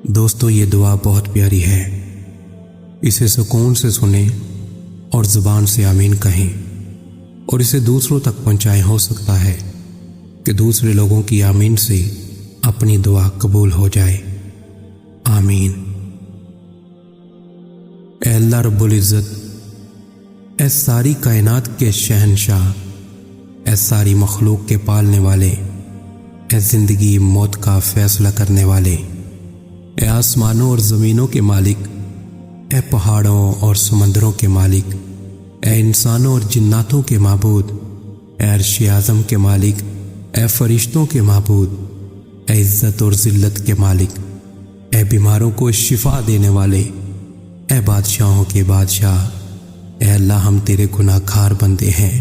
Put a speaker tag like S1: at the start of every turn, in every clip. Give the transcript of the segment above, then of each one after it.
S1: दोस्तों ये दुआ बहुत प्यारी है, इसे सुकून से सुने और ज़ुबान से आमीन कहें और इसे दूसरों तक पहुंचाएं। हो सकता है कि दूसरे लोगों की आमीन से अपनी दुआ कबूल हो जाए। आमीन। ऐ अल्लाह रब्बुल इज़्ज़त, ऐ सारी कायनात के शहंशाह, ऐ सारी मखलूक के पालने वाले, ऐ ज़िंदगी मौत का फैसला करने वाले, ऐ आसमानों और ज़मीनों के मालिक, ऐ पहाड़ों और समंदरों के मालिक, ऐ इंसानों और जिन्नातों के माबूद, ऐ अर्श आज़म के मालिक, ऐ फरिश्तों के माबूद, ऐ इज़्ज़त और ज़िल्लत के मालिक, ऐ बीमारों को शिफा देने वाले, ऐ बादशाहों के बादशाह, ऐ अल्लाह हम तेरे गुनाहगार बंदे हैं,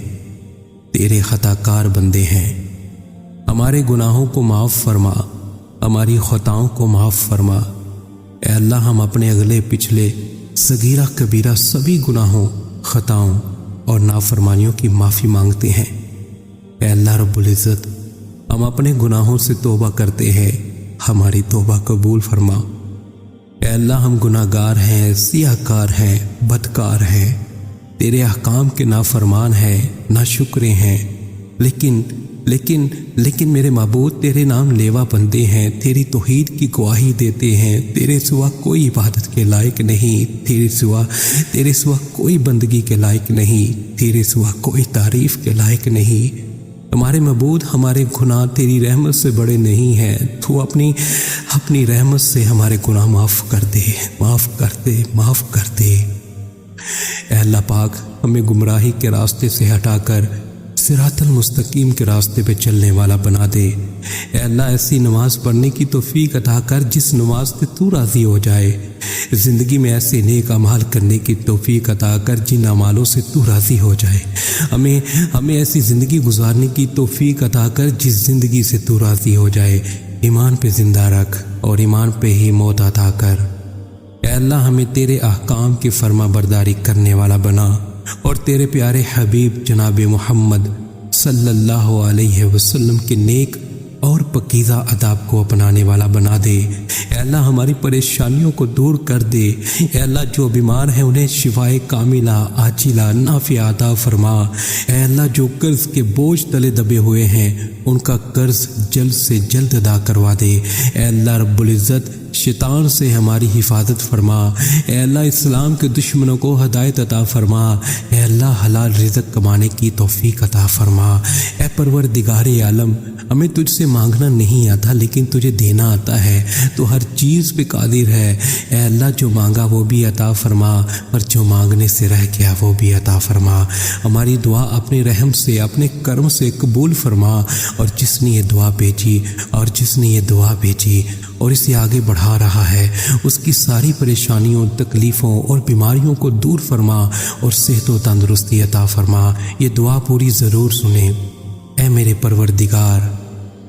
S1: तेरे खताकार बंदे हैं। हमारे गुनाहों को माफ़ फरमा, हमारी खताओं को माफ़ फरमा। ऐ अल्लाह हम अपने अगले पिछले सगीरा कबीरा सभी गुनाहों, खताओं और नाफरमानियों की माफ़ी मांगते हैं। ऐ अल्लाह रब्बुल इज़्ज़त, हम अपने गुनाहों से तौबा करते हैं, हमारी तौबा कबूल फरमा। ऐ अल्लाह हम गुनाहगार हैं, सियाहकार हैं, बदकार हैं, तेरे अहकाम के नाफरमान हैं, नाशुक्रे हैं, लेकिन मेरे माबूद तेरे नाम लेवा बंदे हैं, तेरी तौहीद की गवाही देते हैं। तेरे सिवा कोई इबादत के लायक नहीं, तेरे सिवा कोई बंदगी के लायक नहीं, तेरे सिवा कोई तारीफ़ के लायक नहीं। हमारे माबूद हमारे गुनाह तेरी रहमत से बड़े नहीं हैं। तू अपनी रहमत से हमारे गुनाह माफ़ कर दे, माफ़ कर दे, माफ़ कर दे। ऐ अल्लाह पाक, हमें गुमराही के रास्ते से हटाकर सिरातल मुस्तकीम के रास्ते पे चलने वाला बना दे। ऐ अल्लाह ऐसी नमाज पढ़ने की तौफीक अता कर जिस नमाज से तू राज़ी हो जाए। ज़िंदगी में ऐसे नेक अमाल करने की तौफीक अता कर जिन अमालों से तू राज़ी हो जाए। हमें ऐसी ज़िंदगी गुजारने की तौफीक अता कर जिस ज़िंदगी से तू राज़ी हो जाए। ईमान पे ज़िंदा रख और ईमान पे ही मौत अता कर। ऐ अल्लाह हमें तेरे अहकाम की फर्मा बरदारी करने वाला बना और तेरे प्यारे हबीब जनाब मोहम्मद सल्लल्लाहु अलैहि वसल्लम के नेक और पकीज़ा अदाब को अपनाने वाला बना दे। ऐ अल्लाह हमारी परेशानियों को दूर कर दे। ऐ अल्लाह जो बीमार हैं उन्हें शिफाए कामिला आजिला नाफिया अता फरमा। ऐ अल्लाह जो कर्ज के बोझ तले दबे हुए हैं उनका कर्ज जल्द से जल्द अदा करवा दे। ऐ अल्लाह रब्बुल इज़्ज़त, शैतान से हमारी हिफाजत फरमा। ऐ अल्लाह इस्लाम के दुश्मनों को हदायत अता फरमा। ऐ अल्लाह हलाल रिज़्क़ कमाने की तौफीक अता फरमा। ऐ परवरदिगारे आलम, हमें तुझसे मांगना नहीं आता लेकिन तुझे देना आता है। तो हर चीज़ पे कादिर है। ऐ अल्लाह जो मांगा वो भी अता फरमा और जो मांगने से रह गया वो भी अता फरमा। हमारी दुआ अपने रहम से, अपने कर्म से कबूल फरमा। और जिसने ये दुआ भेजी और इसे आगे बढ़ा रहा है उसकी सारी परेशानियों, तकलीफ़ों और बीमारियों को दूर फरमा और सेहत व तंदुरुस्ती अता फरमा। ये दुआ पूरी ज़रूर सुने। ऐ मेरे परवरदिगार,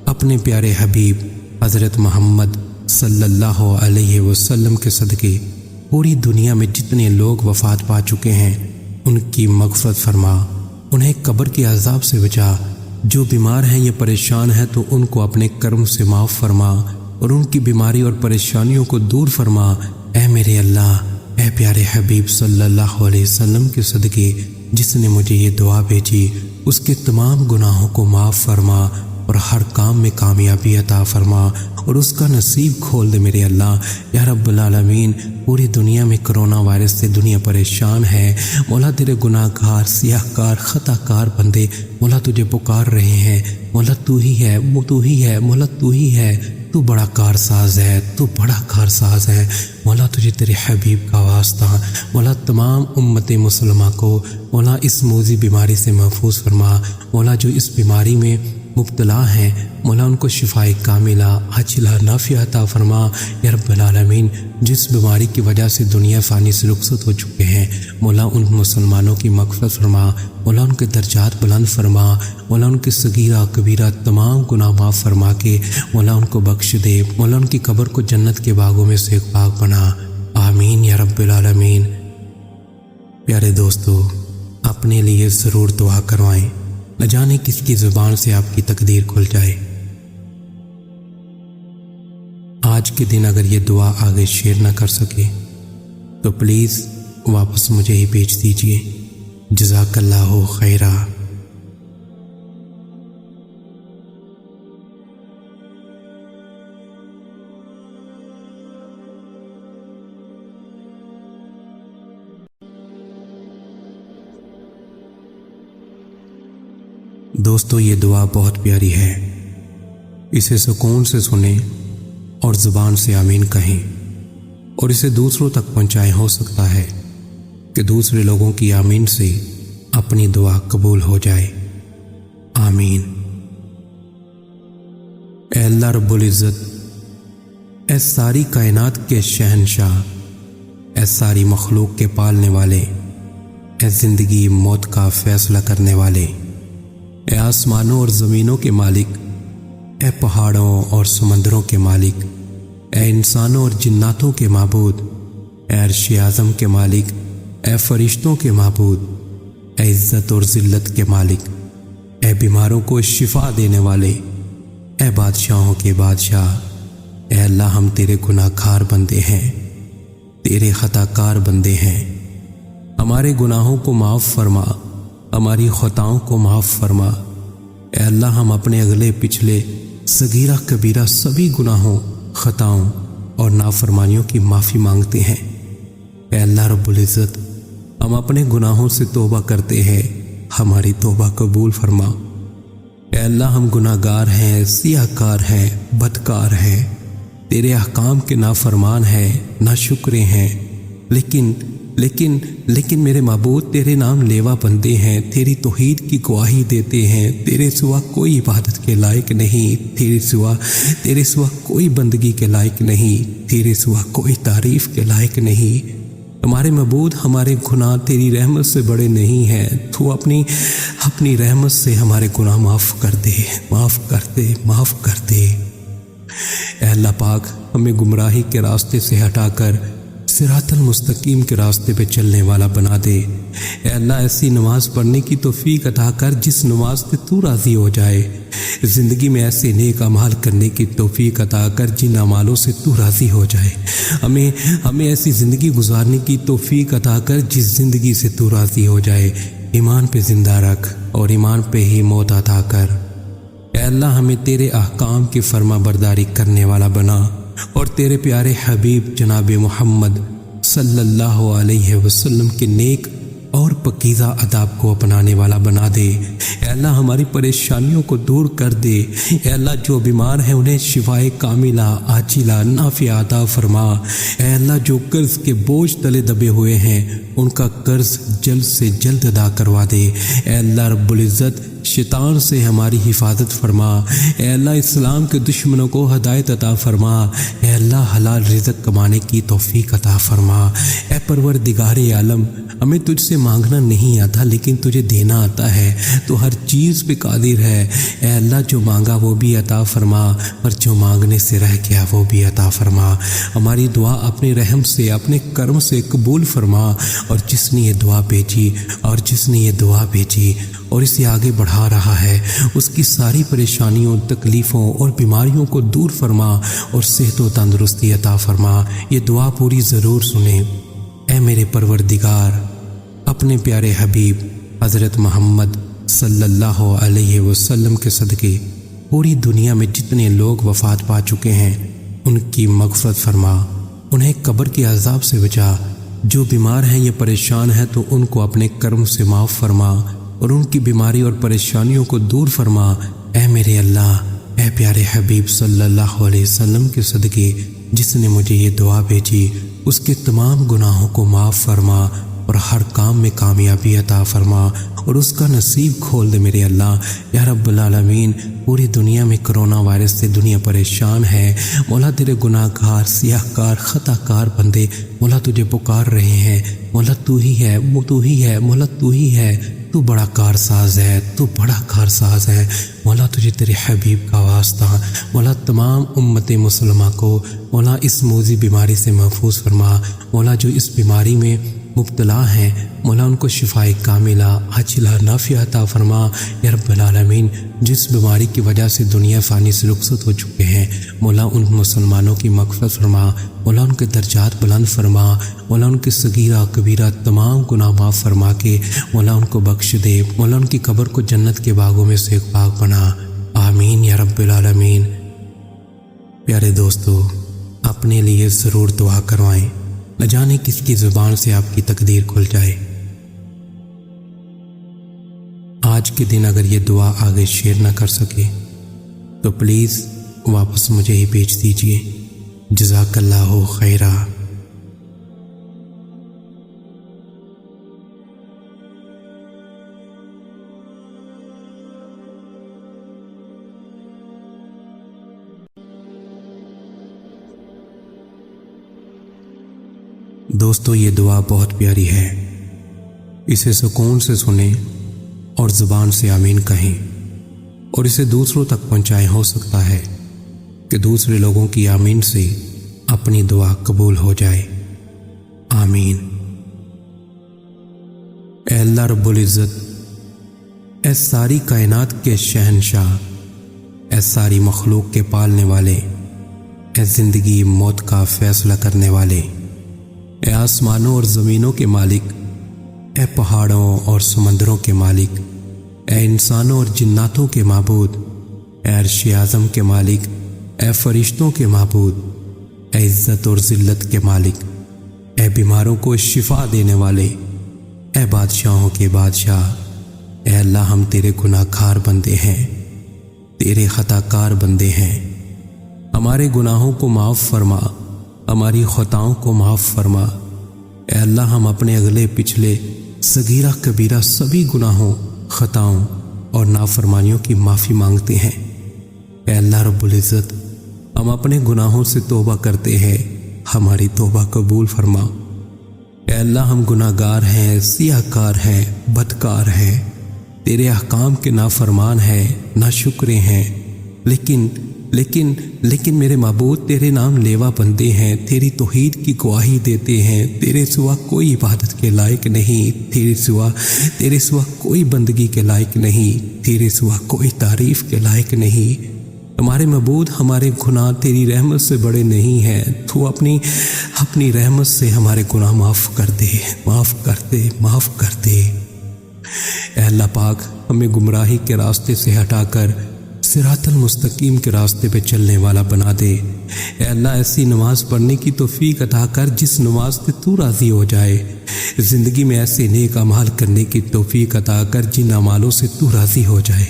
S1: अपने प्यारे हबीब हज़रत मोहम्मद सल्लल्लाहु अलैहि वसल्लम के सदक़े पूरी दुनिया में जितने लोग वफ़ात पा चुके हैं उनकी मग़फ़िरत फरमा, उन्हें कब्र के अज़ाब से बचा। जो बीमार हैं या परेशान हैं तो उनको अपने कर्म से माफ़ फरमा और उनकी बीमारी और परेशानियों को दूर फरमा। ऐ मेरे अल्लाह, ऐ प्यारे हबीब सल्लल्लाहु अलैहि वसल्लम के सदक़े जिसने मुझे ये दुआ भेजी उसके तमाम गुनाहों को माफ़ फरमा और हर काम में कामयाबी अता फरमा और उसका नसीब खोल दे मेरे अल्लाह। या रब्बुल आलमीन, पूरी दुनिया में कोरोना वायरस से दुनिया परेशान है। मौला तेरे गुनाहगार, सियाहकार, खताकार बंदे मौला तुझे पुकार रहे हैं। मौला तू ही है, वो तू ही है, मौला तू ही है। तू बड़ा कारसाज है, तू बड़ा कारसाज है। मौला तुझे तेरे हबीब का वास्ता, मौला तमाम उम्मत मुसलमा को मौला इस मूज़ी बीमारी से महफूज फरमा। मौला जो इस बीमारी में मुब्तला हैं मौला उनको शिफाए कामिला आजिला नाफिया अता फरमा। या रब्बल आलमीन, जिस बीमारी की वजह से दुनिया फ़ानी से रुखसत हो चुके हैं मौला उन मुसलमानों की मग़फ़िरत फरमा। मौला उनके दर्जात बुलंद फरमा। मौला उनके सगीरा कबीरा तमाम गुनाह माफ़ फरमा के मौला उनको बख्श दे। मौला उनकी कब्र को जन्नत के बागों में से एक बाग बना। आमीन या रब्बल आलमीन। प्यारे दोस्तों, अपने लिए ज़रूर दुआ करवाएं, न जाने किसकी ज़ुबान से आपकी तकदीर खुल जाए। आज کے دن اگر یہ دعا آگے شیئر نہ کر سکے تو پلیز واپس مجھے ہی بھیج دیجیے۔ جزاک اللہ خیرہ۔ دوستو، یہ دعا بہت پیاری ہے، اسے سکون سے سنیں اور زبان سے آمین کہیں اور اسے دوسروں تک پہنچائیں۔ ہو سکتا ہے کہ دوسرے لوگوں کی آمین سے اپنی دعا قبول ہو جائے۔ آمین۔ اے اللہ رب العزت، اے ساری کائنات کے شہنشاہ، اے ساری مخلوق کے پالنے والے، اے زندگی موت کا فیصلہ کرنے والے، اے آسمانوں اور زمینوں کے مالک، اے پہاڑوں اور سمندروں کے مالک، اے انسانوں اور جناتوں کے معبود، اے عرش اعظم کے مالک، اے فرشتوں کے معبود، اے عزت اور ذلت کے مالک، اے بیماروں کو شفا دینے والے، اے بادشاہوں کے بادشاہ، اے اللہ ہم تیرے گناہ گار بندے ہیں، تیرے خطا کار بندے ہیں، ہمارے گناہوں کو معاف فرما، ہماری خطاؤں کو معاف فرما۔ اے اللہ ہم اپنے اگلے پچھلے صغیرہ کبیرہ سبھی گناہوں، خطاؤں اور نافرمانیوں کی معافی مانگتے ہیں۔ اے اللہ رب العزت، ہم اپنے گناہوں سے توبہ کرتے ہیں، ہماری توبہ قبول فرما۔ اے اللہ ہم گناہ گار ہیں، سیاہ کار ہیں، بدکار ہیں، تیرے احکام کے نافرمان ہیں، ناشکرے ہیں، لیکن میرے معبود تیرے نام لیوا بندے ہیں، تیری توحید کی گواہی دیتے ہیں، تیرے سوا کوئی عبادت کے لائق نہیں، تیرے سوا کوئی بندگی کے لائق نہیں، تیرے سوا کوئی تعریف کے لائق نہیں۔ ہمارے معبود، ہمارے گناہ تیری رحمت سے بڑے نہیں ہیں، تو اپنی رحمت سے ہمارے گناہ معاف کر دے۔ اے اللہ پاک، ہمیں گمراہی کے راستے سے ہٹا کر صراط المستقیم کے راستے پہ چلنے والا بنا دے۔ اے اللہ ایسی نماز پڑھنے کی توفیق عطا کر جس نماز سے تو راضی ہو جائے، زندگی میں ایسے نیک اعمال کرنے کی توفیق عطا کر جن اعمالوں سے تو راضی ہو جائے، ہمیں ایسی زندگی گزارنے کی توفیق عطا کر جس زندگی سے تو راضی ہو جائے، ایمان پہ زندہ رکھ اور ایمان پہ ہی موت عطا کر۔ اے اللہ ہمیں تیرے احکام کی فرما برداری کرنے والا بنا اور تیرے پیارے حبیب جناب محمد صلی اللہ علیہ وسلم کے نیک اور پکیزہ آداب کو اپنانے والا بنا دے۔ اے اللہ ہماری پریشانیوں کو دور کر دے۔ اے اللہ جو بیمار ہیں انہیں شفائے کاملہ عاجلہ نافعہ عطا فرما۔ اے اللہ جو قرض کے بوجھ تلے دبے ہوئے ہیں ان کا قرض جلد سے جلد ادا کروا دے۔ اے اللہ رب العزت شیطان سے ہماری حفاظت فرما۔ اے اللہ اسلام کے دشمنوں کو ہدایت عطا فرما۔ اے اللہ حلال رزق کمانے کی توفیق عطا فرما۔ اے پروردگار عالم، ہمیں تجھ سے مانگنا نہیں آتا لیکن تجھے دینا آتا ہے، تو ہر چیز پہ قادر ہے۔ اے اللہ جو مانگا وہ بھی عطا فرما اور جو مانگنے سے رہ گیا وہ بھی عطا فرما۔ ہماری دعا اپنے رحم سے اپنے کرم سے قبول فرما، اور جس نے یہ دعا بھیجی اور اسے آگے بڑھا رہا ہے اس کی ساری پریشانیوں، تکلیفوں اور بیماریوں کو دور فرما اور صحت و تندرستی عطا فرما۔ یہ دعا پوری ضرور سنیں۔ اے میرے پروردگار، اپنے پیارے حبیب حضرت محمد صلی اللہ علیہ وسلم کے صدقے پوری دنیا میں جتنے لوگ وفات پا چکے ہیں ان کی مغفرت فرما، انہیں قبر کے عذاب سے بچا۔ جو بیمار ہیں یا پریشان ہیں تو ان کو اپنے کرم سے معاف فرما اور ان کی بیماری اور پریشانیوں کو دور فرما۔ اے میرے اللہ، اے پیارے حبیب صلی اللہ علیہ وسلم کے صدقے جس نے مجھے یہ دعا بھیجی اس کے تمام گناہوں کو معاف فرما اور ہر کام میں کامیابی عطا فرما اور اس کا نصیب کھول دے میرے اللہ۔ یا رب العالمین، پوری دنیا میں کرونا وائرس سے دنیا پریشان ہے، مولا تیرے گناہ گار، سیاہ کار، خطا کار بندے مولا تجھے پکار رہے ہیں۔ مولا تو ہی ہے، مولا تو ہی ہے، تو بڑا کارساز ہے، تو بڑا کارساز ہے۔ مولا تجھے تیرے حبیب کا واسطہ، مولا تمام امت مسلمہ کو مولا اس موذی بیماری سے محفوظ فرما۔ مولا جو اس بیماری میں مبتلا ہیں مولا ان کو شفائے کاملہ عاجلہ نافعہ عطا فرما یا رب العالمین۔ جس بیماری کی وجہ سے دنیا فانی سے رخصت ہو چکے ہیں مولا ان مسلمانوں کی مغفرت فرما، مولا ان کے درجات بلند فرما، مولا ان کے صغیرہ کبیرہ تمام گناہ معاف فرما کے مولا ان کو بخش دے، مولا ان کی قبر کو جنت کے باغوں میں سے ایک باغ بنا، آمین یا رب العالمین۔ پیارے دوستو، اپنے لیے ضرور دعا کروائیں، نہ جانے کس کی زبان سے آپ کی تقدیر کھل جائے۔ آج کے دن اگر یہ دعا آگے شیئر نہ کر سکے تو پلیز واپس مجھے ہی بھیج دیجیے۔ جزاک اللہ خیرہ۔ دوستو، یہ دعا بہت پیاری ہے، اسے سکون سے سنیں اور زبان سے آمین کہیں اور اسے دوسروں تک پہنچائیں۔ ہو سکتا ہے کہ دوسرے لوگوں کی آمین سے اپنی دعا قبول ہو جائے، آمین۔ اے اللہ رب العزت، اے ساری کائنات کے شہنشاہ، اے ساری مخلوق کے پالنے والے، اے زندگی موت کا فیصلہ کرنے والے، اے آسمانوں اور زمینوں کے مالک، اے پہاڑوں اور سمندروں کے مالک، اے انسانوں اور جناتوں کے معبود، اے عرش اعظم کے مالک، اے فرشتوں کے معبود، اے عزت اور ذلت کے مالک، اے بیماروں کو شفا دینے والے، اے بادشاہوں کے بادشاہ، اے اللہ ہم تیرے گناہ گار بندے ہیں، تیرے خطا کار بندے ہیں، ہمارے گناہوں کو معاف فرما، ہماری خطاؤں کو معاف فرما۔ اے اللہ ہم اپنے اگلے پچھلے صغیرہ کبیرہ سبھی گناہوں، خطاؤں اور نافرمانیوں کی معافی مانگتے ہیں۔ اے اللہ رب العزت، ہم اپنے گناہوں سے توبہ کرتے ہیں، ہماری توبہ قبول فرما۔ اے اللہ ہم گناہ گار ہیں، سیاہ کار ہیں، بدکار ہیں، تیرے احکام کے نافرمان ہیں، ناشکرے ہیں، لیکن میرے معبود تیرے نام لیوا بندے ہیں، تیری توحید کی گواہی دیتے ہیں، تیرے سوا کوئی عبادت کے لائق نہیں، تیرے سوا کوئی بندگی کے لائق نہیں، تیرے سوا کوئی تعریف کے لائق نہیں۔ ہمارے معبود، ہمارے گناہ تیری رحمت سے بڑے نہیں ہیں، تو اپنی رحمت سے ہمارے گناہ معاف کر دے، معاف کر دے، معاف کر دے۔ اے اللہ پاک، ہمیں گمراہی کے راستے سے ہٹا کر صراط المستقیم کے راستے پہ چلنے والا بنا دے۔ اے اللہ ایسی نماز پڑھنے کی توفیق عطا کر جس نماز سے تو راضی ہو جائے، زندگی میں ایسے نیک اعمال کرنے کی توفیق عطا کر جن اعمالوں سے تو راضی ہو جائے،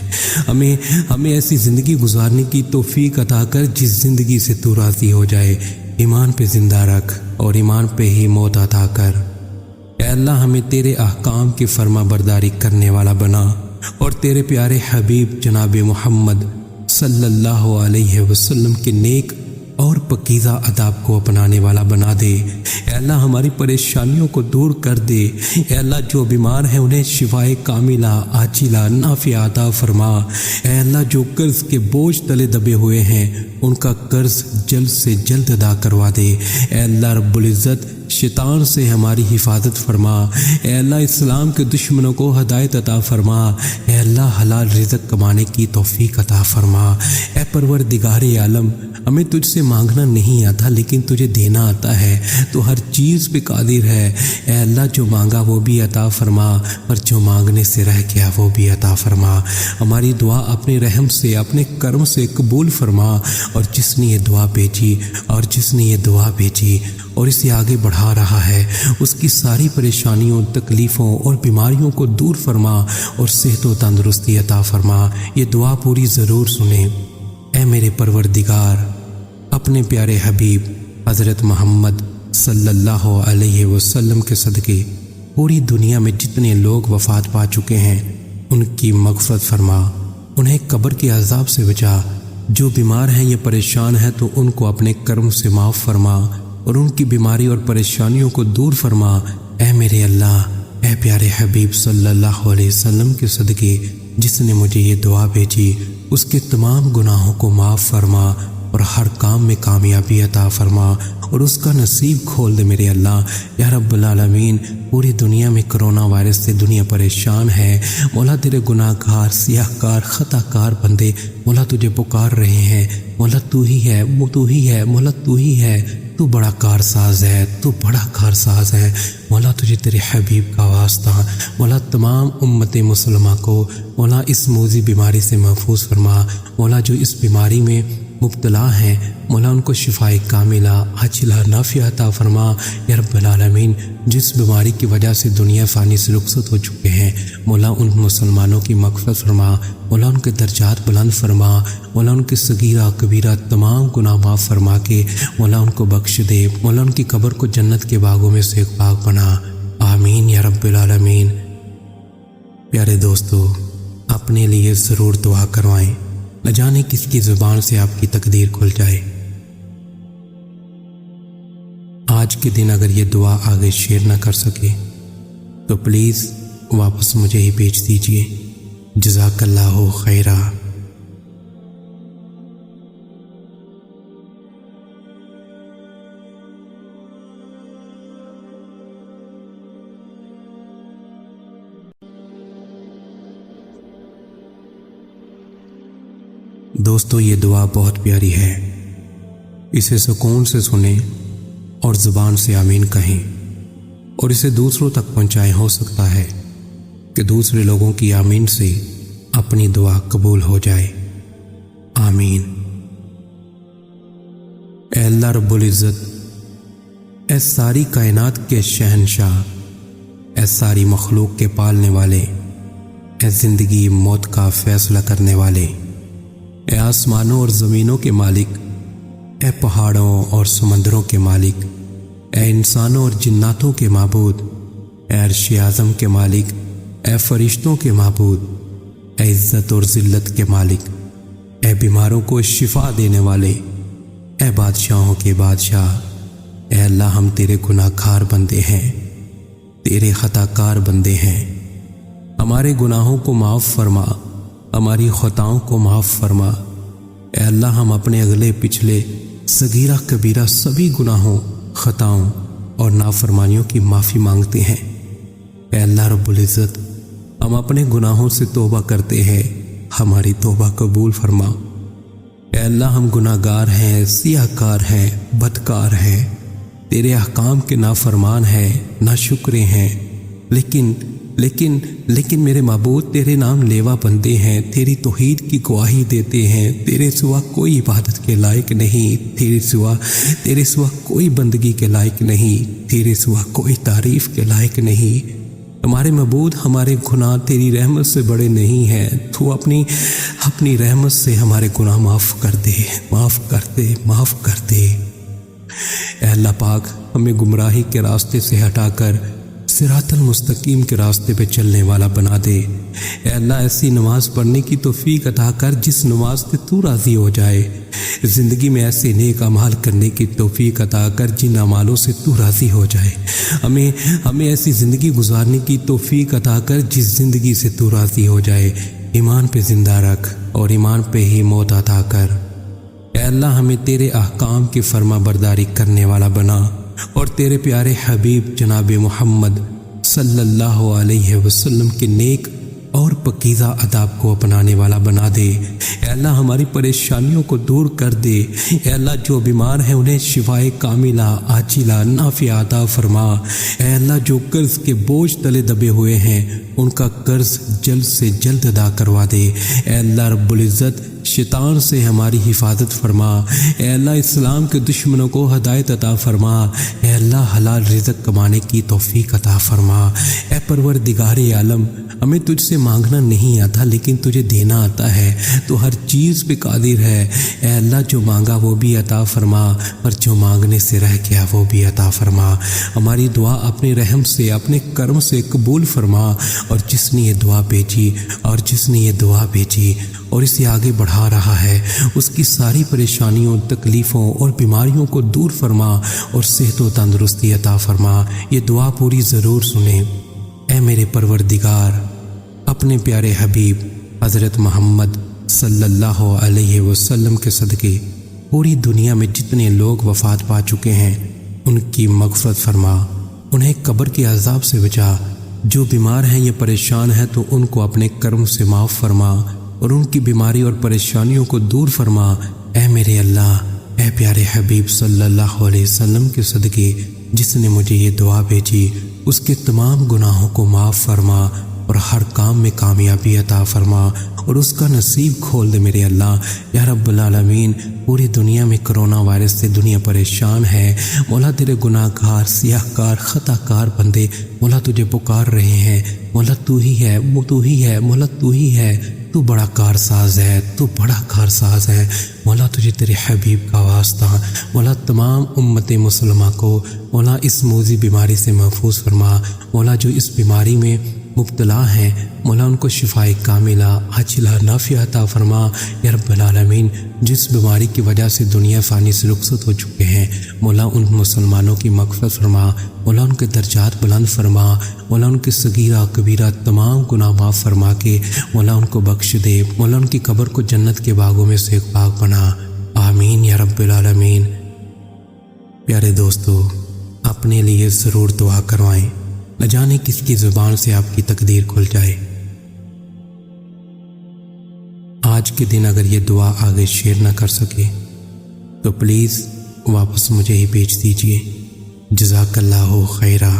S1: ہمیں ایسی زندگی گزارنے کی توفیق عطا کر جس زندگی سے تو راضی ہو جائے، ایمان پہ زندہ رکھ اور ایمان پہ ہی موت عطا کر۔ اے اللہ ہمیں تیرے احکام کی فرما برداری کرنے والا بنا اور تیرے پیارے حبیب جناب محمد صلی اللہ علیہ وسلم کے نیک اور پکیزہ آداب کو اپنانے والا بنا دے۔ اے اللہ ہماری پریشانیوں کو دور کر دے۔ اے اللہ جو بیمار ہیں انہیں شفائے کاملہ عاجلہ نافعہ عطا فرما۔ اے اللہ جو قرض کے بوجھ تلے دبے ہوئے ہیں ان کا قرض جلد سے جلد ادا کروا دے۔ اے اللہ رب العزت شیطان سے ہماری حفاظت فرما۔ اے اللہ اسلام کے دشمنوں کو ہدایت عطا فرما۔ اے اللہ حلال رزق کمانے کی توفیق عطا فرما۔ اے پروردگار عالم، ہمیں تجھ سے مانگنا نہیں آتا لیکن تجھے دینا آتا ہے، تو ہر چیز پہ قادر ہے۔ اے اللہ جو مانگا وہ بھی عطا فرما اور جو مانگنے سے رہ گیا وہ بھی عطا فرما۔ ہماری دعا اپنے رحم سے اپنے کرم سے قبول فرما، اور جس نے یہ دعا بھیجی اور اسے آگے بڑھا رہا ہے اس کی ساری پریشانیوں، تکلیفوں اور بیماریوں کو دور فرما اور صحت و تندرستی عطا فرما۔ یہ دعا پوری ضرور سنیں۔ اے میرے پروردگار، اپنے پیارے حبیب حضرت محمد صلی اللہ علیہ وسلم کے صدقے پوری دنیا میں جتنے لوگ وفات پا چکے ہیں ان کی مغفرت فرما، انہیں قبر کے عذاب سے بچا۔ جو بیمار ہیں یا پریشان ہیں تو ان کو اپنے کرم سے معاف فرما اور ان کی بیماری اور پریشانیوں کو دور فرما۔ اے میرے اللہ، اے پیارے حبیب صلی اللہ علیہ وسلم کے صدقے جس نے مجھے یہ دعا بھیجی اس کے تمام گناہوں کو معاف فرما اور ہر کام میں کامیابی عطا فرما اور اس کا نصیب کھول دے میرے اللہ یا رب العالمین۔ پوری دنیا میں کرونا وائرس سے دنیا پریشان ہے مولا، تیرے گناہ گار، سیاہ کار، خطا کار بندے مولا تجھے پکار رہے ہیں مولا، تو ہی ہے، وہ تو ہی ہے مولا، تو ہی ہے، تو بڑا کارساز ہے، تو بڑا کارساز ہے مولا، تجھے تیرے حبیب کا واسطہ مولا، تمام امت مسلمہ کو مولا اس موذی بیماری سے محفوظ فرما مولا، جو اس بیماری میں مبتلا ہیں مولا ان کو شفائے کاملہ عاجلہ نافعہ عطا فرما یا رب العالمین۔ جس بیماری کی وجہ سے دنیا فانی سے رخصت ہو چکے ہیں مولا، ان مسلمانوں کی مغفرت فرما مولا، ان کے درجات بلند فرما مولا، ان کے صغیرہ کبیرہ تمام گناہ معاف فرما کے مولا ان کو بخش دے مولا، ان کی قبر کو جنت کے باغوں میں سے ایک باغ بنا، آمین یا رب العالمین۔ پیارے دوستو، اپنے لیے ضرور دعا کروائیں، نہ جانے کس کی زبان سے آپ کی تقدیر کھل جائے۔ آج کے دن اگر یہ دعا آگے شیئر نہ کر سکے تو پلیز واپس مجھے ہی بھیج دیجیے۔ جزاک اللہ خیرہ۔ دوستو، یہ دعا بہت پیاری ہے، اسے سکون سے سنیں اور زبان سے آمین کہیں اور اسے دوسروں تک پہنچائیں۔ ہو سکتا ہے کہ دوسرے لوگوں کی آمین سے اپنی دعا قبول ہو جائے، آمین۔ اے اللہ رب العزت، اے ساری کائنات کے شہنشاہ، اے ساری مخلوق کے پالنے والے، اے زندگی موت کا فیصلہ کرنے والے، اے آسمانوں اور زمینوں کے مالک، اے پہاڑوں اور سمندروں کے مالک، اے انسانوں اور جناتوں کے معبود، اے عرش اعظم کے مالک، اے فرشتوں کے معبود، اے عزت اور ذلت کے مالک، اے بیماروں کو شفا دینے والے، اے بادشاہوں کے بادشاہ، اے اللہ ہم تیرے گناہ گار بندے ہیں، تیرے خطا کار بندے ہیں، ہمارے گناہوں کو معاف فرما، ہماری خطاؤں کو معاف فرما۔ اے اللہ ہم اپنے اگلے پچھلے صغیرہ کبیرہ سبھی گناہوں، خطاؤں اور نافرمانیوں کی معافی مانگتے ہیں۔ اے اللہ رب العزت، ہم اپنے گناہوں سے توبہ کرتے ہیں، ہماری توبہ قبول فرما۔ اے اللہ ہم گناہ گار ہیں، سیاہ کار ہیں، بدکار ہیں، تیرے احکام کے نافرمان ہیں، ناشکرے ہیں، لیکن میرے معبود تیرے نام لیوا بندے ہیں، تیری توحید کی گواہی دیتے ہیں، تیرے سوا کوئی عبادت کے لائق نہیں، تیرے سوا کوئی بندگی کے لائق نہیں، تیرے سوا کوئی تعریف کے لائق نہیں۔ ہمارے معبود، ہمارے گناہ تیری رحمت سے بڑے نہیں ہیں، تو اپنی رحمت سے ہمارے گناہ معاف کر دے، معاف کر دے، معاف کر دے۔ اے اللہ پاک، ہمیں گمراہی کے راستے سے ہٹا کر صراط المستقیم کے راستے پہ چلنے والا بنا دے۔ اے اللہ ایسی نماز پڑھنے کی توفیق عطا کر جس نماز سے تو راضی ہو جائے، زندگی میں ایسے نیک اعمال کرنے کی توفیق عطا کر جن اعمالوں سے تو راضی ہو جائے، ہمیں ایسی زندگی گزارنے کی توفیق عطا کر جس زندگی سے تو راضی ہو جائے، ایمان پہ زندہ رکھ اور ایمان پہ ہی موت عطا کر۔ اے اللہ ہمیں تیرے احکام کی فرما برداری کرنے والا بنا اور تیرے پیارے حبیب جناب محمد صلی اللہ علیہ وسلم کے نیک اور پکیزہ آداب کو اپنانے والا بنا دے۔ اے اللہ ہماری پریشانیوں کو دور کر دے۔ اے اللہ جو بیمار ہیں انہیں شفائے کاملہ عاجلہ نافعہ عطا فرما۔ اے اللہ جو قرض کے بوجھ تلے دبے ہوئے ہیں ان کا قرض جلد سے جلد ادا کروا دے۔ اے اللہ رب العزت شیطان سے ہماری حفاظت فرما۔ اے اللہ اسلام کے دشمنوں کو ہدایت عطا فرما۔ اے اللہ حلال رزق کمانے کی توفیق عطا فرما۔ اے پروردگار عالم، ہمیں تجھ سے مانگنا نہیں آتا لیکن تجھے دینا آتا ہے، تو ہر چیز پہ قادر ہے۔ اے اللہ جو مانگا وہ بھی عطا فرما اور جو مانگنے سے رہ گیا وہ بھی عطا فرما۔ ہماری دعا اپنے رحم سے اپنے کرم سے قبول فرما، اور جس نے یہ دعا بھیجی اور اسے آگے بڑھا رہا ہے اس کی ساری پریشانیوں، تکلیفوں اور بیماریوں کو دور فرما اور صحت و تندرستی عطا فرما۔ یہ دعا پوری ضرور سنیں۔ اے میرے پروردگار، اپنے پیارے حبیب حضرت محمد صلی اللہ علیہ وسلم کے صدقے पूरी दुनिया में जितने लोग वफात पा चुके हैं उनकी मग़फ़िरत फरमा, उन्हें कब्र के अज़ाब से बचा। जो बीमार हैं या परेशान हैं तो उनको अपने कर्म से माफ़ फरमा और उनकी बीमारी और परेशानियों को दूर फरमा। ऐ मेरे अल्लाह, ऐ प्यारे हबीब सल्लल्लाहु अलैहि वसल्लम के सदक़े जिसने मुझे ये दुआ भेजी उसके तमाम गुनाहों को माफ़ फरमा और हर काम में कामयाबी अता फरमा और उसका नसीब खोल दे मेरे अल्लाह। या रब्बुल आलमीन, पूरी दुनिया में कोरोना वायरस से दुनिया परेशान है। मौला तेरे गुनाहगार, सियाहकार, ख़ताकार बंदे मौला तुझे पुकार रहे हैं। मौला तू ही है, वो तू ही है, मौला तू ही है। तू बड़ा कारसाज है, तू बड़ा कारसाज है। मौला तुझे तेरे हबीब का वास्ता, मौला तमाम उम्मत मुसलमान को मौला इस मूज़ी बीमारी से महफूज फरमा। मौला जो इस बीमारी में मुब्तला हैं मौला उनको शिफाए कामिला आजिला नाफिया अता फरमा। या रब्बल आलमीन, जिस बीमारी की वजह से दुनिया फ़ानी से रुखसत हो चुके हैं मौला उन मुसलमानों की मग़फ़िरत फरमा, मौला उनके दर्जात बुलंद फरमा, मौला उनके सगीरा कबीरा तमाम गुनाह माफ़ फरमा के मौला उनको बख्श दे। मौला उनकी कब्र को जन्नत के बागों में से एक बाग बना। आमीन या रब्बल आलमीन। प्यारे दोस्तों, अपने लिए ज़रूर दुआ करवाएं, न जाने किसकी ज़ुबान से आपकी तकदीर खुल जाए। आज के दिन अगर ये दुआ आगे शेयर न कर सके तो प्लीज़ वापस मुझे ही भेज दीजिए। जज़ाकल्लाहु खैरा।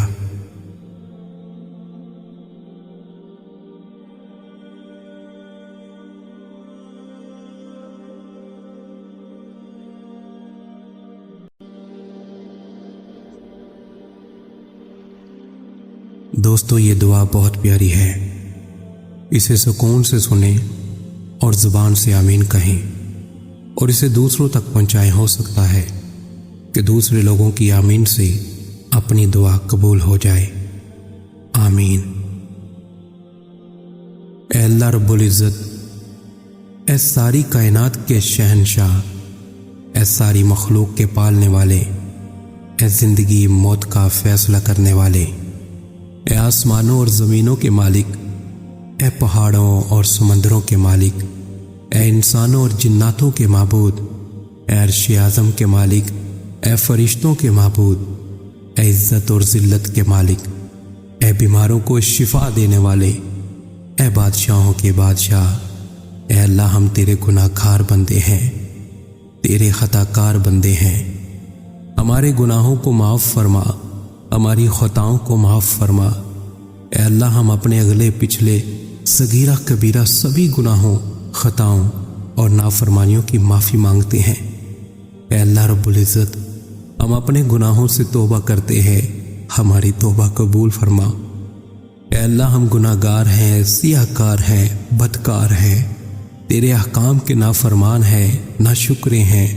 S1: दोस्तों, ये दुआ बहुत प्यारी है, इसे सुकून से सुने और ज़ुबान से आमीन कहें और इसे दूसरों तक पहुँचाएं। हो सकता है कि दूसरे लोगों की आमीन से अपनी दुआ कबूल हो जाए। आमीन। ऐ अल्लाह रब्बुल इज़्ज़त, ऐ सारी कायनात के शहंशाह, ऐ सारी मखलूक के पालने वाले, ऐ ज़िंदगी मौत का फ़ैसला करने वाले, ऐ आसमानों और ज़मीनों के मालिक, ऐ पहाड़ों और समंदरों के मालिक, ऐ इंसानों और जिन्नातों के माबूद, ऐ अर्श आज़म के मालिक, ऐ फरिश्तों के माबूद, ऐ इज़्ज़त और ज़िल्लत के मालिक, ऐ बीमारों को शिफा देने वाले, ऐ बादशाहों के बादशाह, ऐ अल्लाह, हम तेरे गुनाहगार बंदे हैं, तेरे ख़ताकार बंदे हैं। हमारे गुनाहों को माफ़ फरमा, हमारी ख़ताओं को माफ़ फरमा। ऐ अल्लाह, हम अपने अगले पिछले सगीरा कबीरा सभी गुनाहों, ख़ताओं और नाफरमानियों की माफ़ी मांगते हैं। ऐ अल्लाह रब्बुल इज़्ज़त, हम अपने गुनाहों से तौबा करते हैं, हमारी तौबा कबूल फरमा। ऐ अल्लाह, हम गुनाहगार हैं, सियाहकार हैं, बदकार हैं, तेरे अहकाम के नाफरमान हैं, नाशुक्रे हैं,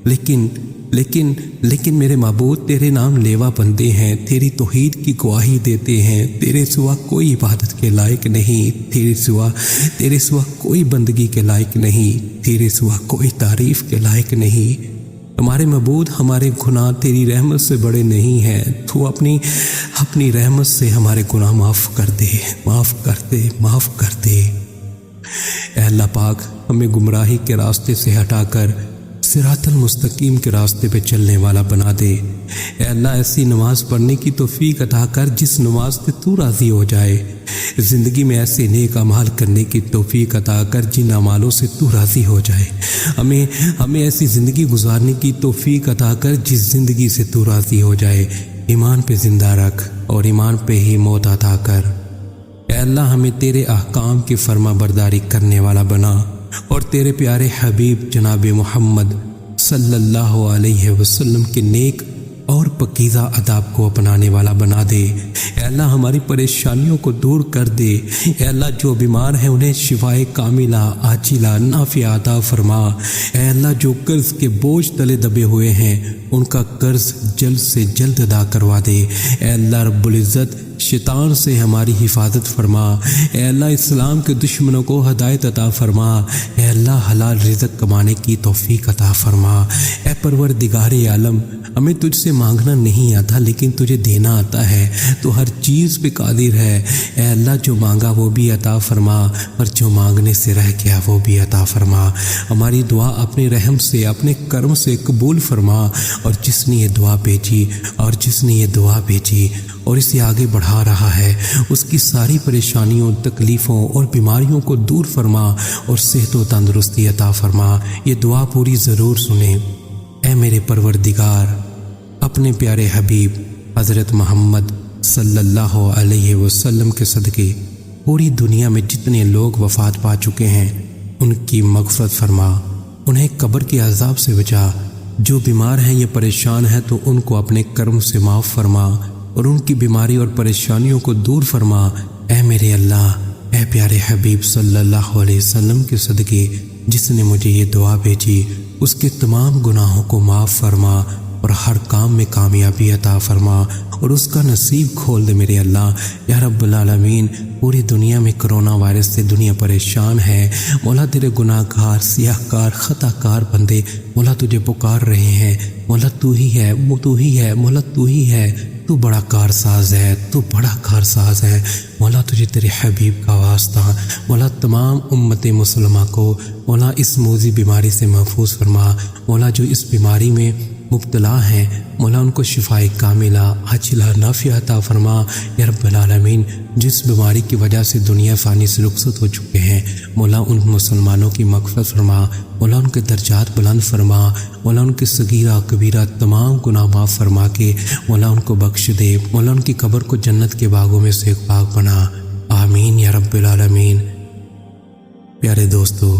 S1: लेकिन मेरे माबूद तेरे नाम लेवा बंदे हैं, तेरी तौहीद की गवाही देते हैं। तेरे सिवा कोई इबादत के लायक नहीं, तेरे सिवा कोई बंदगी के लायक नहीं, तेरे सिवा कोई तारीफ़ के लायक नहीं। हमारे माबूद, हमारे गुनाह तेरी रहमत से बड़े नहीं हैं। तू अपनी रहमत से हमारे गुनाह माफ़ कर दे, माफ़ कर दे, माफ़ कर दे। ऐ अल्लाह पाक, हमें गुमराही के रास्ते से हटाकर सिरातल मुस्तकीम के रास्ते पे चलने वाला बना दे। ऐ अल्लाह, ऐसी नमाज पढ़ने की तौफीक अता कर जिस नमाज से तू राज़ी हो जाए। ज़िंदगी में ऐसे नेक अमाल करने की तौफीक अता कर जिन अमालों से तू राज़ी हो जाए। हमें ऐसी ज़िंदगी गुजारने की तौफीक अता कर जिस ज़िंदगी से तू राज़ी हो जाए। ईमान पे ज़िंदा रख और ईमान पे ही मौत अता कर। ऐ अल्लाह, हमें तेरे अहकाम की फर्मा बरदारी करने वाला बना और तेरे प्यारे हबीब जनाब मोहम्मद सल्लल्लाहु अलैहि वसल्लम के नेक और पकीज़ा अदाब को अपनाने वाला बना दे। ऐ अल्लाह, हमारी परेशानियों को दूर कर दे। ऐ अल्लाह, जो बीमार हैं उन्हें शिफाए कामिला आजिला नाफिया अता फरमा। ऐ अल्लाह, जो कर्ज़ के बोझ तले दबे हुए हैं उनका कर्ज़ जल्द से जल्द अदा करवा दे। ऐ अल्लाह रब्बुल इज़्ज़त, शैतान से हमारी हिफाजत फरमा। ए अल्लाह इस्लाम के दुश्मनों को हदायत अता फरमा। ए अल्लाह हलाल रिज़्क़ कमाने की तौफीक अता फरमा। ए परवरदिगारे आलम, हमें तुझसे मांगना नहीं आता लेकिन तुझे देना आता है। तो हर चीज़ पे कादिर है। ए अल्लाह जो मांगा वो भी अता फरमा और जो मांगने से रह गया वो भी अता फरमा। हमारी दुआ अपने रहम से अपने कर्म से कबूल फरमा। और जिसने ये दुआ भेजी और इसे आगे बढ़ा रहा है, उसकी सारी परेशानियों, तकलीफ़ों और बीमारियों को दूर फरमा और सेहत व तंदुरुस्ती अता फरमा। ये दुआ पूरी ज़रूर सुने। ए मेरे परवरदिगार, अपने प्यारे हबीब हज़रत मोहम्मद सल्लल्लाहु अलैहि वसल्लम के सदक़े पूरी दुनिया में जितने लोग वफ़ात पा चुके हैं उनकी मग़फ़िरत फरमा। उन्हें कब्र के अज़ाब से बचा। जो बीमार हैं या परेशान हैं तो उनको अपने कर्म से माफ़ फरमा और उनकी बीमारी और परेशानियों को दूर फरमा। ए मेरे अल्लाह, ए प्यारे हबीब सल्लल्लाहु अलैहि वसल्लम के सदक़े जिसने मुझे ये दुआ भेजी, उसके तमाम गुनाहों को माफ़ फरमा और हर काम में कामयाबी अता फरमा और उसका नसीब खोल दे मेरे अल्लाह। या रब्बुल आलमीन, पूरी दुनिया में कोरोना वायरस से दुनिया परेशान है। मौला तेरे गुनाहगार, सियाहकार, ख़ताकार बंदे मौला तुझे पुकार रहे हैं। मौला तू ही है, तू ही है, मौला तू ही है। तू बड़ा कारसाज है, तू बड़ा कारसाज है। मौला तुझे तेरे हबीब का वास्ता। मौला तमाम उम्मत मुसलमा को मौला इस मूज़ी बीमारी से महफूज फरमा। मौला जो इस बीमारी में मुब्तला हैं, मौला उनको शिफाए कामिला आजिला नाफिया अता फरमा। या रब्बल आलमीन, जिस बीमारी की वजह से दुनिया फ़ानी से रुखसत हो चुके हैं, मौला उन मुसलमानों की मग़फ़िरत फरमा। मौला उनके दर्जात बुलंद फरमा। मौला उनके सगीरा कबीरा तमाम गुनाह माफ़ फरमा के मौला उनको बख्श दे। मौला उनकी कब्र को जन्नत के बागों में से एक बाग बना। आमीन या रब्बल आलमीन। प्यारे दोस्तों,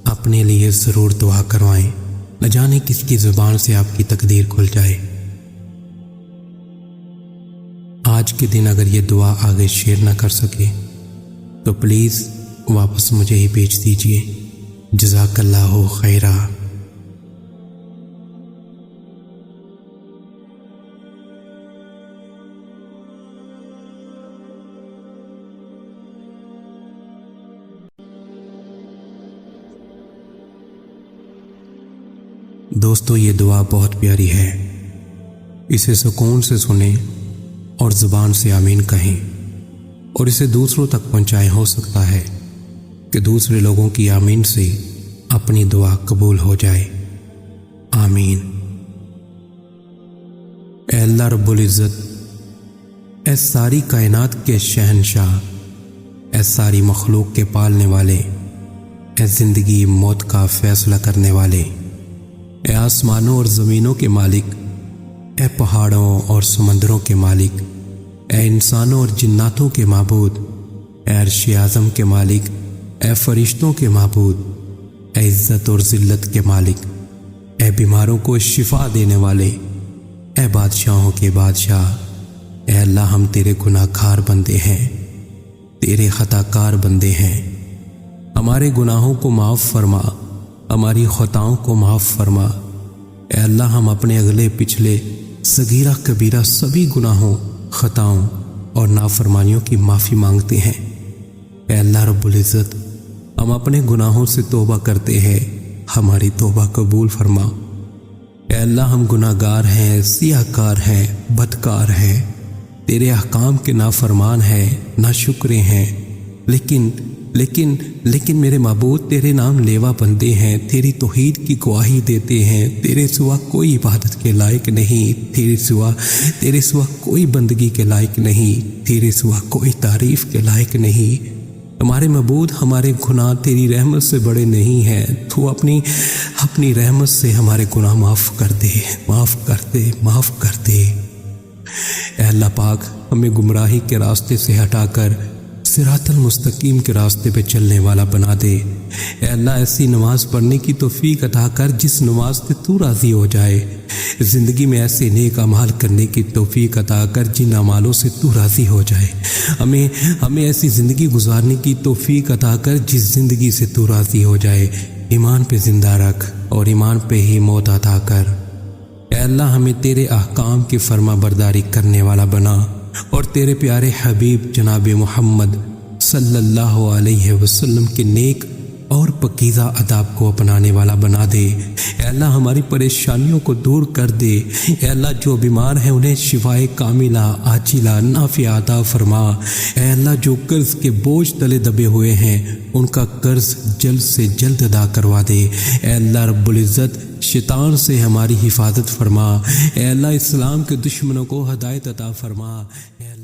S1: अपने लिए ज़रूर दुआ करवाएं। न जाने किसकी ज़ुबान से आपकी तकदीर खुल जाए। आज के दिन अगर ये दुआ आगे शेयर ना कर सके तो प्लीज़ वापस मुझे ही भेज दीजिए। जज़ाकल्लाहु खैरा। दोस्तों, ये दुआ बहुत प्यारी है। इसे सुकून से सुने और ज़ुबान से आमीन कहें और इसे दूसरों तक पहुंचाएं। हो सकता है कि दूसरे लोगों की आमीन से अपनी दुआ कबूल हो जाए। आमीन। ए अल्लाह रब्बुल इज़्ज़त, ए सारी कायनात के शहंशाह, ए सारी मखलूक के पालने वाले, ए ज़िंदगी मौत का फ़ैसला करने वाले, ए आसमानों और ज़मीनों के मालिक, ए पहाड़ों और समंदरों के मालिक, ए इंसानों और जिन्नातों के माबूद, ए अर्श आज़म के मालिक, ए फरिश्तों के माबूद, ए इज़्ज़त और ज़िल्लत के मालिक, ए बीमारों को शिफा देने वाले, ए बादशाहों के बादशाह, ए अल्लाह, हम तेरे गुनाहगार बंदे हैं, तेरे खताकार बंदे हैं। हमारे गुनाहों को माफ़ फरमा, हमारी खताओं को माफ़ फरमा। ए अल्लाह, हम अपने अगले पिछले सगीरा कबीरा सभी गुनाहों, खताओं और नाफरमानियों की माफ़ी मांगते हैं। ए अल्लाह रब्बुल इज़्ज़त, हम अपने गुनाहों से तौबा करते हैं, हमारी तौबा कबूल फरमा। ए अल्लाह, हम गुनाहगार हैं, सियाहकार हैं, बदकार हैं, तेरे अहकाम के नाफरमान हैं, नाशुक्रे हैं। लेकिन मेरे माबूद, तेरे नाम लेवा बंदे हैं, तेरी तौहीद की गवाही देते हैं। तेरे सिवा कोई इबादत के लायक नहीं, तेरे सिवा कोई बंदगी के लायक नहीं, तेरे सिवा कोई तारीफ़ के लायक नहीं। हमारे माबूद, हमारे गुनाह तेरी रहमत से बड़े नहीं हैं। तू अपनी रहमत से हमारे गुनाह माफ़ कर दे, माफ़ कर दे, माफ़ कर दे। ऐ अल्लाह पाक, हमें गुमराही के रास्ते से हटाकर सिरातल मुस्तकीम के रास्ते पे चलने वाला बना दे। ऐ अल्लाह, ऐसी नमाज पढ़ने की तौफीक अता कर जिस नमाज से तू राज़ी हो जाए। ज़िंदगी में ऐसे नेक अमाल करने की तौफीक अता कर जिन अमालों से तू राज़ी हो जाए। हमें ऐसी ज़िंदगी गुजारने की तौफीक अता कर जिस ज़िंदगी से तू राज़ी हो जाए। ईमान पे ज़िंदा रख और ईमान पे ही मौत अता कर। ऐ अल्लाह, हमें तेरे अहकाम की फरमा बरदारी करने वाला बना اور تیرے پیارے حبیب جناب محمد صلی اللہ علیہ وسلم کے نیک اور پکیزہ آداب کو اپنانے والا بنا دے۔ اے اللہ ہماری پریشانیوں کو دور کر دے۔ اے اللہ جو بیمار ہیں انہیں شفائے کاملہ عاجلہ نافعہ عطا فرما۔ اے اللہ جو قرض کے بوجھ تلے دبے ہوئے ہیں ان کا قرض جلد سے جلد ادا کروا دے۔ اے اللہ رب العزت شیطان سے ہماری حفاظت فرما۔ اے اللہ اسلام کے دشمنوں کو ہدایت عطا فرما۔ اے اللہ